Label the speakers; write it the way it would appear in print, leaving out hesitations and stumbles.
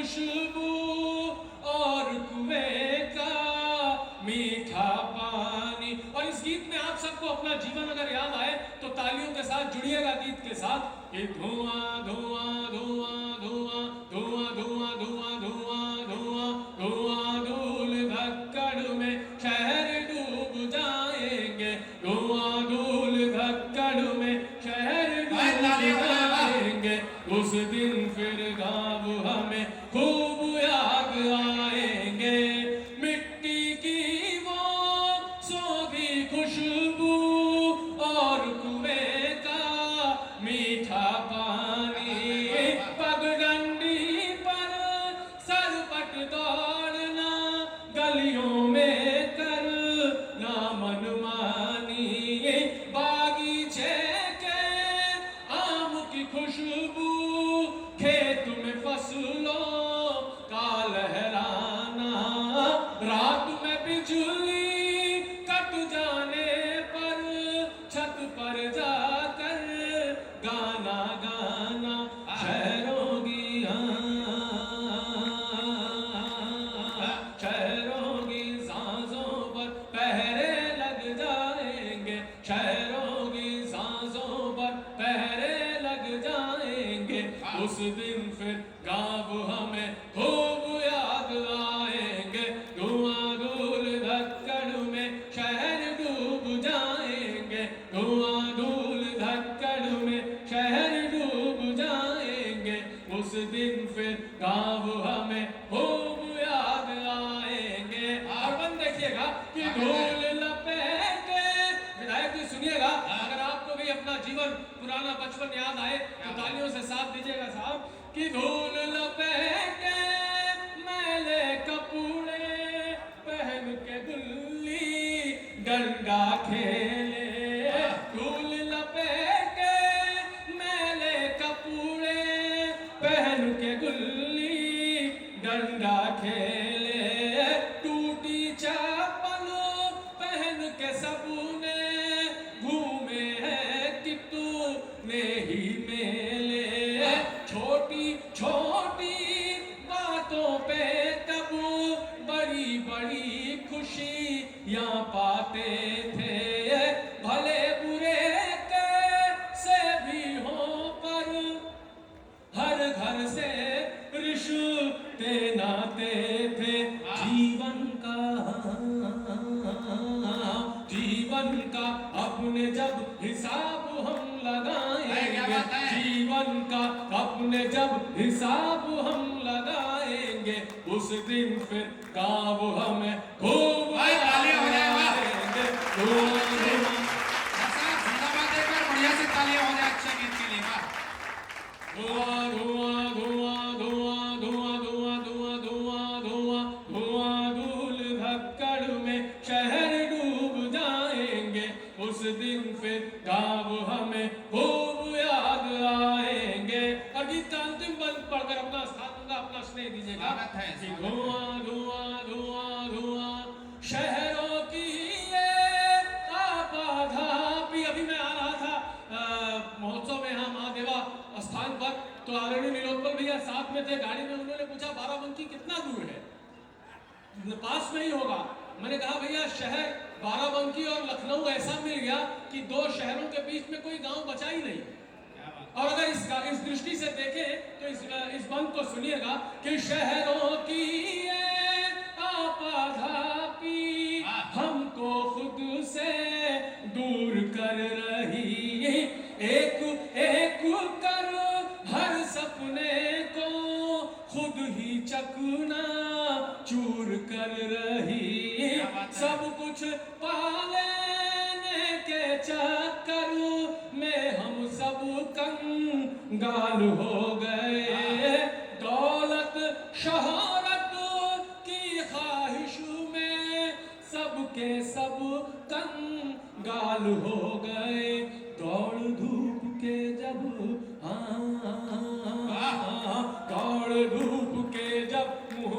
Speaker 1: खुशबू और कुएं का मीठा पानी। और इस गीत में आप सबको अपना जीवन अगर याद आए तो तालियों के साथ जुड़िएगा गीत के साथ कि धुआं धुआं धुआं धुआं धुआं धुआं धुआं धुआं धुआं धुआं धूल धक्कड़ में शहर डूब जाएंगे, धुआं धूल धक्कड़ में शहर डूब जाएंगे। उस दिन फिर गाँव हमें खूब याद आएंगे, मिट्टी की वो सोगी खुशबू और कुएं का मीठा पानी। पगडंडी पर सरपट दौड़ना, गलियों में करना मनमानी, बागीचे के आम की खुशबू, खेत में फसलों का लहराना, रात में बिजली कट जाने पर छत पर जाकर गाना गाना। शहरों की शहरों की सांसों पर पहरे लग जाएंगे, शहरों की सांसों पर पहरे लग जाएंगे। उस दिन फिर गाँव हमें खूब याद आएंगे, धुआं धूल धक्कड़ में शहर डूब जाएंगे, धुआं धूल धक्कड़ में शहर डूब जाएंगे। उस दिन फिर गाँव हमें खूब याद आएंगे। और बंद देखिएगा कि धूल लपेटे, विधायक जी सुनिएगा, अगर आपको भी अपना जीवन पुराना बचपन याद आए तो तालियों से साथ दीजिएगा साहब कि धूल लपेटे मैले कपड़े पहन के गुल्ली डंडा खेले, धूल लपेटे मैले कपड़े पहन के गुल्ली डंडा खेले, टूटी चप्पल पहन के सबने घूमे हैं कितने ही मेले। छोटी छोटी बातों पे तब बड़ी बड़ी खुशियां पाते थे, भले बुरे कैसे भी हो पर हर घर से रिश्ते नाते थे। जीवन का अपने जब हिसाब हम लगाएंगे, जीवन का अपने जब हिसाब हम लगाएंगे, उस दिन फिर गाँव हमें खूब
Speaker 2: तालियां हो जाएगा। बढ़िया से तालियां हो जाए अच्छे गीत के लिए।
Speaker 1: धुआं धुआं धुआं धुआं धुआं धुआं धुआं धुआं धुआं धुआं धूल धक्कड़ में शहर डूब जाएंगे, उस दिन फिर गाँव हमें खूब याद आएंगे। और गीत का अंतिम बंद पढ़कर अपना स्थान दूंगा, अपना स्नेह दीजिएगा कि धुआं धुआं धुआं धुआं शहरों की ये आपाधापी। अभी मैं आ रहा था महोत्सव में यहाँ महादेवा स्थान पर, तो आदरणीय नीलोत्पल भैया साथ में थे गाड़ी में, उन्होंने पूछा बाराबंकी कितना दूर है, पास में ही होगा। मैंने कहा भैया शहर बाराबंकी और लखनऊ ऐसा मिल गया कि दो शहरों के बीच में कोई गांव बचा ही नहीं। और अगर इस दृष्टि से देखें तो इस बंद को सुनिएगा कि शहरों की ये आपाधापी हमको खुद से दूर कर रही, एक एक कर हर सपने को खुद ही चकना चूर कर रही। सब कुछ पालेने के चक्कर में हम सब कंगाल हो गए, दौलत शोहरत की ख्वाहिश में सबके सब कंगाल हो गए। दौड़ धूप के जब दौड़ धूप के जब मुंह